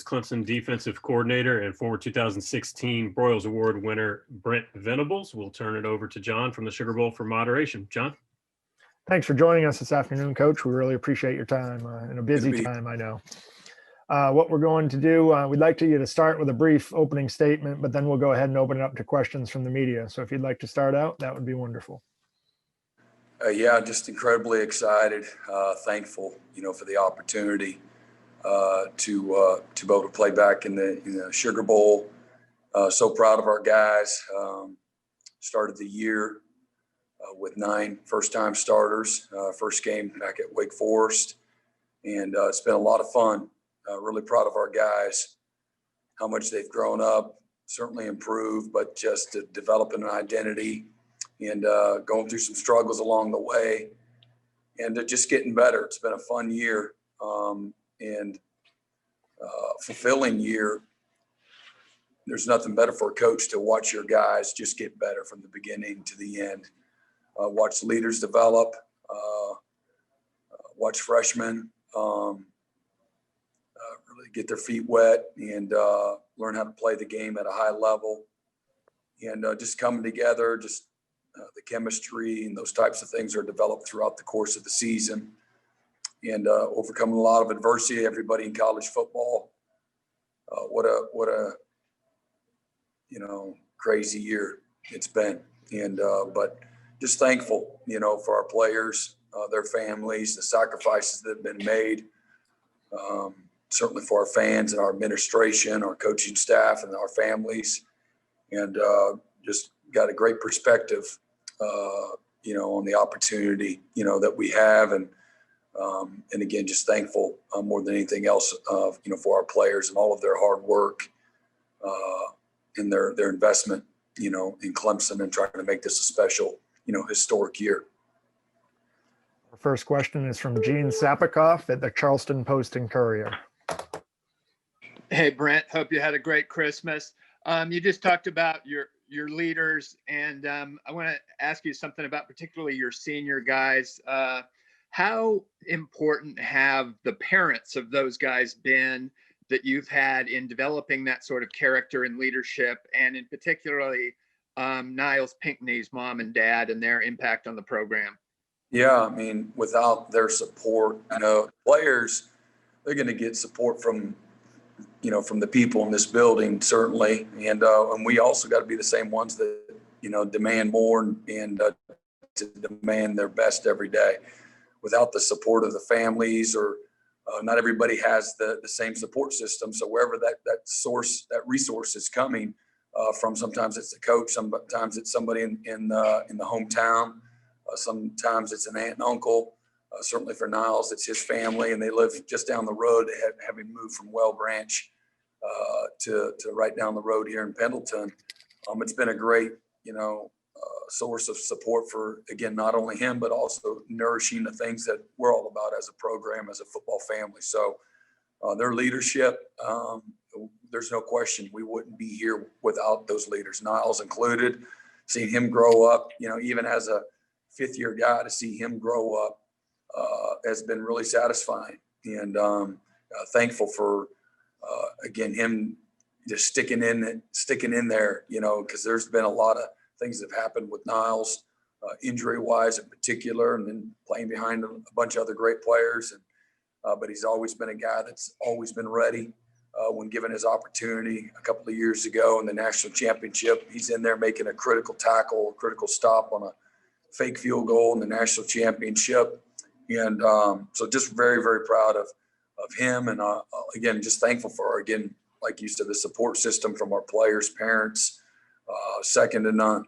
is Clemson defensive coordinator and former 2016 Broyles Award winner Brent Venables. We'll turn it over to John from the Sugar Bowl for moderation. John? Thanks for joining us this afternoon, Coach. We really appreciate your time in a busy time, I know. What we're going to do, we'd like you to start with a brief opening statement, but then we'll go ahead and open it up to questions from the media. So if you'd like to start out, that would be wonderful. Yeah, just incredibly excited, thankful, for the opportunity to be able to play back in the Sugar Bowl. So proud of our guys. Started the year with 9 first-time starters. First game back at Wake Forest, and it's been a lot of fun. Really proud of our guys, how much they've grown up, certainly improved, but just developing an identity and going through some struggles along the way and just getting better. It's been a fun year and fulfilling year. There's nothing better for a coach to watch your guys just get better from the beginning to the end. Watch leaders develop, watch freshmen really get their feet wet and learn how to play the game at a high level, and just coming together, just the chemistry and those types of things are developed throughout the course of the season, and overcoming a lot of adversity. Everybody in college football, what a crazy year it's been, and but just thankful, for our players, their families, the sacrifices that have been made. Certainly for our fans and our administration, our coaching staff, and our families, and just got a great perspective, on the opportunity, that we have, and again, just thankful more than anything else, for our players and all of their hard work and their investment, in Clemson and trying to make this a special, historic year. Our first question is from Gene Sapikoff at the Charleston Post and Courier. Hey, Brent, hope you had a great Christmas. You just talked about your leaders, and I want to ask you something about particularly your senior guys. How important have the parents of those guys been that you've had in developing that sort of character and leadership, and in particularly Niles Pinckney's mom and dad and their impact on the program? Yeah, without their support, players, they're going to get support from the people in this building, certainly. And we also got to be the same ones that, demand more and to demand their best every day. Without the support of the families, or not everybody has the same support system. So wherever that resource is coming from, sometimes it's the coach, sometimes it's somebody in the hometown, sometimes it's an aunt and uncle. Certainly for Niles, it's his family, and they live just down the road, having moved from Well Branch to right down the road here in Pendleton. It's been a great, source of support for, again, not only him, but also nourishing the things that we're all about as a program, as a football family. So their leadership, there's no question we wouldn't be here without those leaders, Niles included. Seeing him grow up, even as a fifth-year guy, to see him grow up has been really satisfying, and thankful for again him just sticking in there, because there's been a lot of things that have happened with Niles, injury-wise in particular, and then playing behind a bunch of other great players, and but he's always been a guy that's always been ready when given his opportunity. A couple of years ago in the national championship, he's in there making a critical tackle, a critical stop on a fake field goal in the national championship. And so just very, very proud of him. And again, just thankful for, again, like you said, the support system from our players, parents, second to none.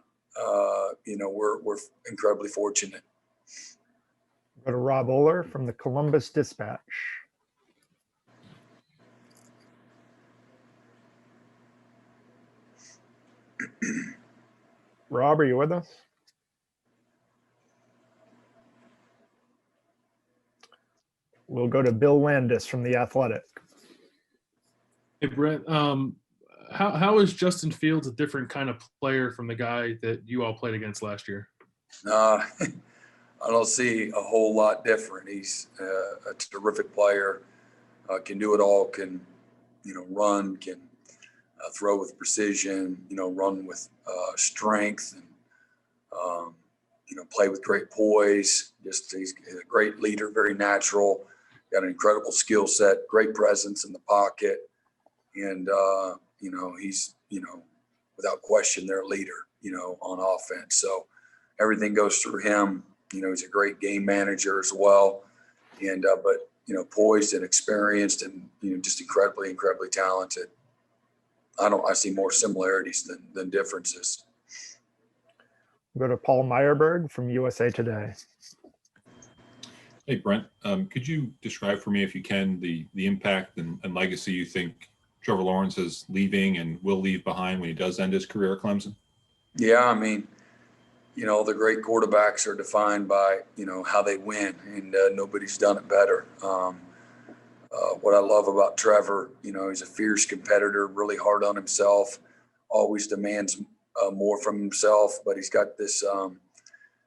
We're incredibly fortunate. Go to Rob Oler from the Columbus Dispatch. Rob, are you with us? We'll go to Bill Landis from The Athletic. Hey, Brent. How is Justin Fields a different kind of player from the guy that you all played against last year? I don't see a whole lot different. He's a terrific player, can do it all, can run, can throw with precision, run with strength, and play with great poise. He's a great leader, very natural, got an incredible skill set, great presence in the pocket, and he's without question their leader, on offense. So everything goes through him. He's a great game manager as well, and but poised and experienced, and just incredibly talented. I see more similarities than differences. We'll go to Paul Meyerberg from USA Today. Hey, Brent, could you describe for me, if you can, the impact and legacy you think Trevor Lawrence is leaving and will leave behind when he does end his career at Clemson? Yeah, I mean, the great quarterbacks are defined by, how they win, and nobody's done it better. What I love about Trevor, he's a fierce competitor, really hard on himself, always demands more from himself, but he's got this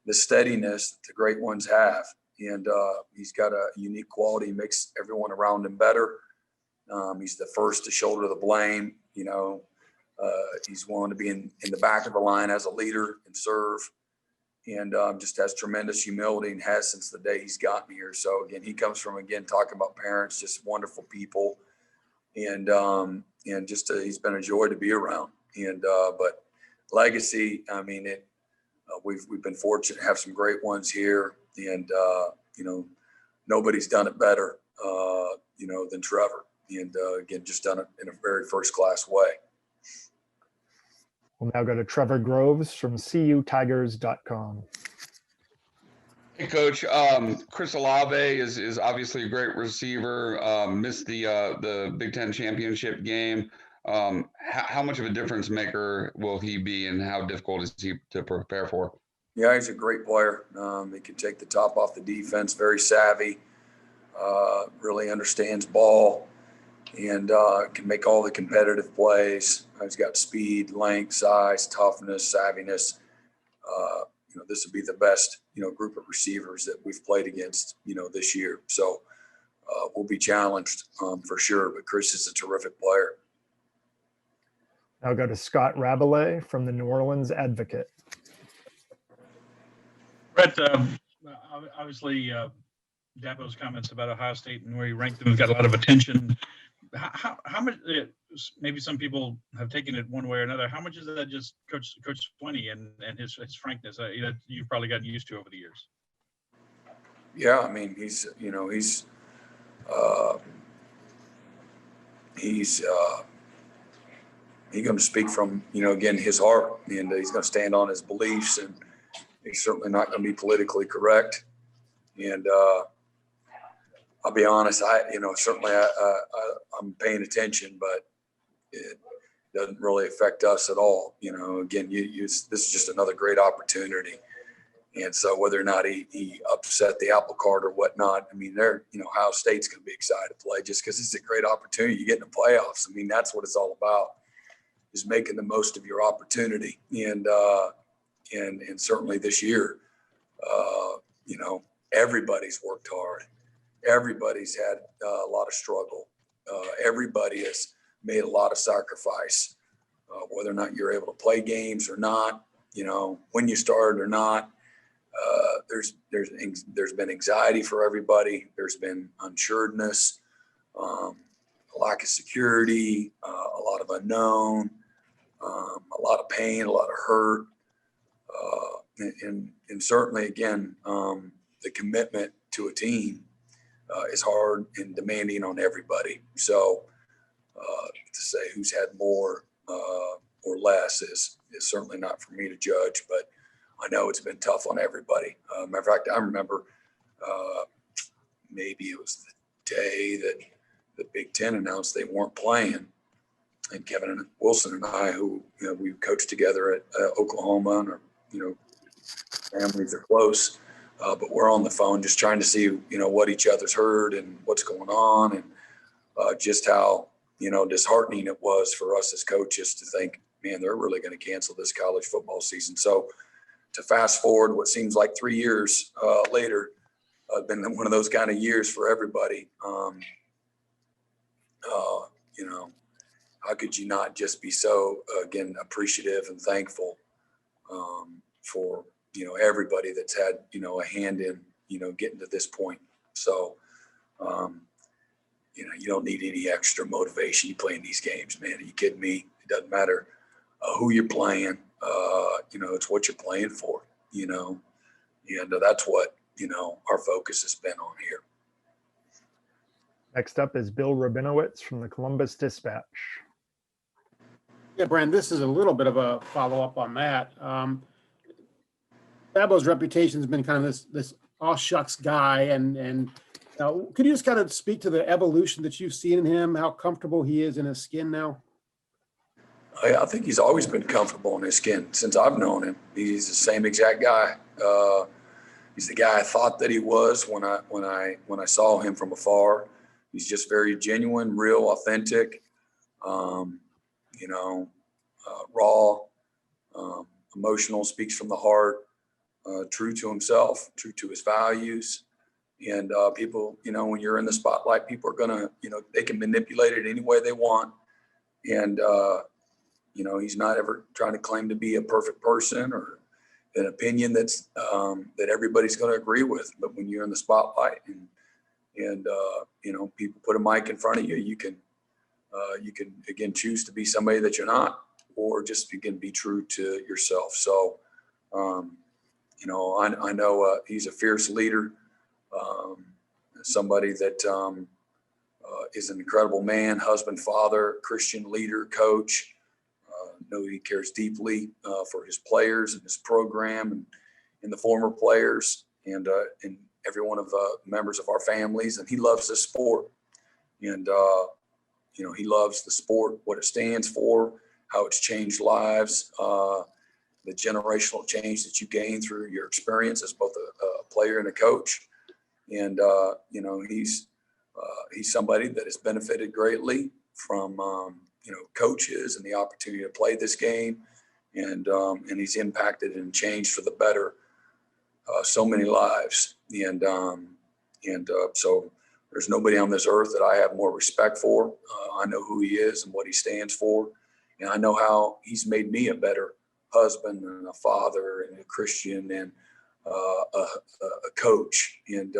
steadiness that the great ones have. And he's got a unique quality, makes everyone around him better. He's the first to shoulder the blame. He's willing to be in the back of the line as a leader and serve, and just has tremendous humility, and has since the day he's gotten here. So again, he comes from, talking about parents, just wonderful people, and just he's been a joy to be around. And but legacy, I mean, we've been fortunate to have some great ones here, and nobody's done it better than Trevor, and again, just done it in a very first-class way. We'll now go to Trevor Groves from cutigers.com. Hey, Coach. Chris Olave is obviously a great receiver. Missed the Big Ten championship game. How much of a difference maker will he be, and how difficult is he to prepare for? Yeah, he's a great player. He can take the top off the defense, very savvy, really understands ball, and can make all the competitive plays. He's got speed, length, size, toughness, savviness. This would be the best, group of receivers that we've played against, this year. So we'll be challenged for sure, but Chris is a terrific player. Now go to Scott Rabelais from the New Orleans Advocate. Brett, obviously, Dabo's comments about Ohio State and where he ranked them got a lot of attention. How much? Maybe some people have taken it one way or another. How much is that just Coach Swinney and his frankness? You've probably gotten used to over the years. Yeah, I mean, he's going to speak from his heart, and he's going to stand on his beliefs, and he's certainly not going to be politically correct. And I'll be honest, certainly I'm paying attention, but it doesn't really affect us at all. Again, this is just another great opportunity. And so whether or not he upset the apple cart or whatnot, I mean, Ohio State's going to be excited to play just because it's a great opportunity. You get in the playoffs. I mean, that's what it's all about, is making the most of your opportunity. And certainly this year, everybody's worked hard. Everybody's had a lot of struggle. Everybody has made a lot of sacrifice, whether or not you're able to play games or not, when you started or not. There's been anxiety for everybody. There's been unsuredness, a lack of security, a lot of unknown, a lot of pain, a lot of hurt. And certainly, again, the commitment to a team is hard and demanding on everybody. So to say who's had more or less is certainly not for me to judge, but I know it's been tough on everybody. Matter of fact, I remember maybe it was the day that the Big Ten announced they weren't playing, and Kevin Wilson and I, who we coached together at Oklahoma, and our families are close, but we're on the phone just trying to see what each other's heard and what's going on, and just how disheartening it was for us as coaches to think, man, they're really going to cancel this college football season. So to fast forward what seems like 3 years later, been one of those kind of years for everybody. how could you not just be so, again, appreciative and thankful for, everybody that's had, a hand in, getting to this point. So, you don't need any extra motivation. You playing these games, man. Are you kidding me? It doesn't matter who you're playing. It's what you're playing for, and that's what, our focus has been on here. Next up is Bill Rabinowitz from the Columbus Dispatch. Yeah, Brent, this is a little bit of a follow-up on that. Dabo's reputation has been kind of this aw shucks guy, and could you just kind of speak to the evolution that you've seen in him, how comfortable he is in his skin now? I think he's always been comfortable in his skin since I've known him. He's the same exact guy. He's the guy I thought that he was when I saw him from afar. He's just very genuine, real, authentic, raw, emotional, speaks from the heart, true to himself, true to his values. And people, when you're in the spotlight, people are gonna, they can manipulate it any way they want. And, he's not ever trying to claim to be a perfect person or an opinion that's that everybody's going to agree with. But when you're in the spotlight and people put a mic in front of you, you can again choose to be somebody that you're not, or just again be true to yourself. So, I know he's a fierce leader, somebody that is an incredible man, husband, father, Christian leader, coach. Know he cares deeply for his players and his program and the former players and every one of the members of our families. And he loves this sport. And, he loves the sport, what it stands for, how it's changed lives, the generational change that you gain through your experience as both a player and a coach. And, he's somebody that has benefited greatly from, coaches and the opportunity to play this game. And he's impacted and changed for the better so many lives. And so there's nobody on this earth that I have more respect for. I know who he is and what he stands for. And I know how he's made me a better husband and a father and a Christian and a coach. And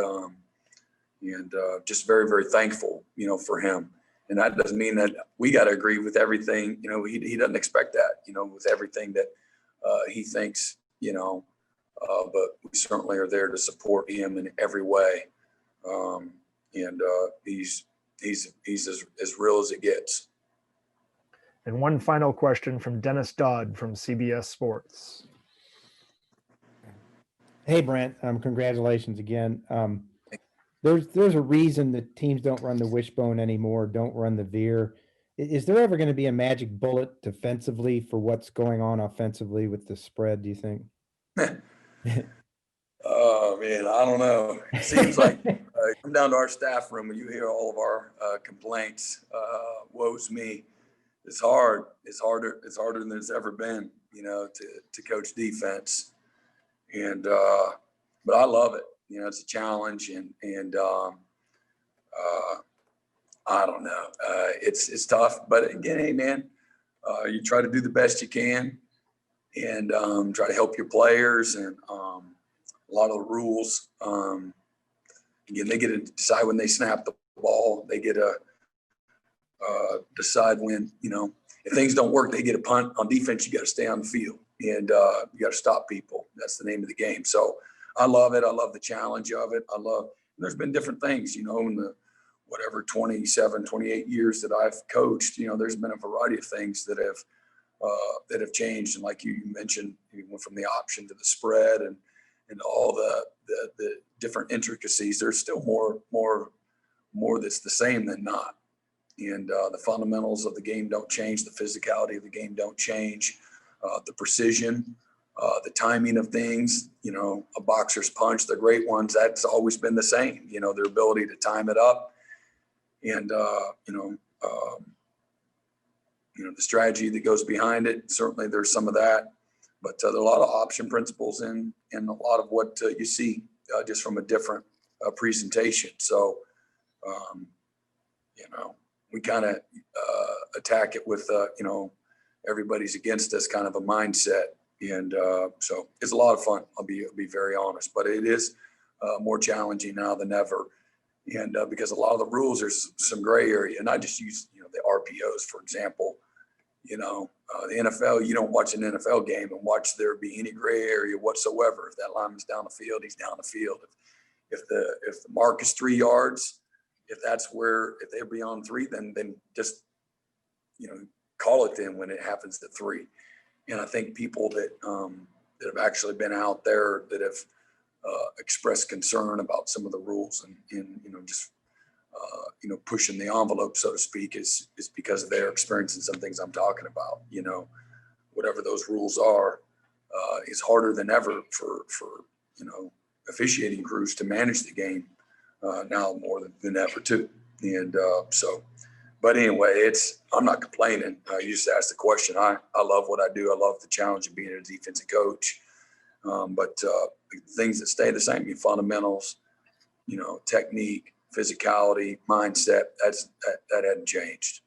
just very, very thankful, for him. And that doesn't mean that we got to agree with everything. He doesn't expect that, with everything that he thinks, but we certainly are there to support him in every way. He's as real as it gets. And one final question from Dennis Dodd from CBS Sports. Hey, Brent, congratulations again. There's a reason that teams don't run the wishbone anymore, don't run the veer. Is there ever going to be a magic bullet defensively for what's going on offensively with the spread, do you think? Oh, man, I don't know. It seems like come down to our staff room and you hear all of our complaints. Woe's me. It's hard. It's harder than it's ever been, to coach defense. And but I love it. It's a challenge, and I don't know. It's tough, but again, hey man, you try to do the best you can, and try to help your players. And a lot of the rules, again, they get to decide when they snap the ball. They get to decide when, if things don't work, they get a punt. On defense, you got to stay on the field, and you got to stop people. That's the name of the game. So I love it. I love the challenge of it. There's been different things, in the 27, 28 years that I've coached, there's been a variety of things that have changed. And like you mentioned, you went from the option to the spread and all the different intricacies. There's still more that's the same than not. And the fundamentals of the game don't change. The physicality of the game don't change. The precision, the timing of things, a boxer's punch, the great ones, that's always been the same, their ability to time it up and, the strategy that goes behind it. Certainly there's some of that, but there are a lot of option principles and a lot of what you see just from a different presentation. So, we kind of attack it with, everybody's against us kind of a mindset. And so it's a lot of fun. I'll be very honest, but it is more challenging now than ever. And because a lot of the rules, there's some gray area, and I just use, the RPOs, for example. The NFL, you don't watch an NFL game and watch there be any gray area whatsoever. If that lineman's down the field, he's down the field. If the mark is 3 yards, if they're beyond 3, then just, call it then when it happens at 3. And I think people that have actually been out there that have expressed concern about some of the rules and just pushing the envelope, so to speak, is because of their experience and some things I'm talking about. Whatever those rules are, is harder than ever for officiating crews to manage the game now more than ever too. And but anyway, I'm not complaining. You just asked the question. I love what I do. I love the challenge of being a defensive coach. But things that stay the same, your fundamentals, technique, physicality, mindset, that hadn't changed.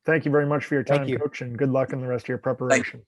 Thank you very much for your Thank time, you. Coach, and good luck in the rest of your preparation.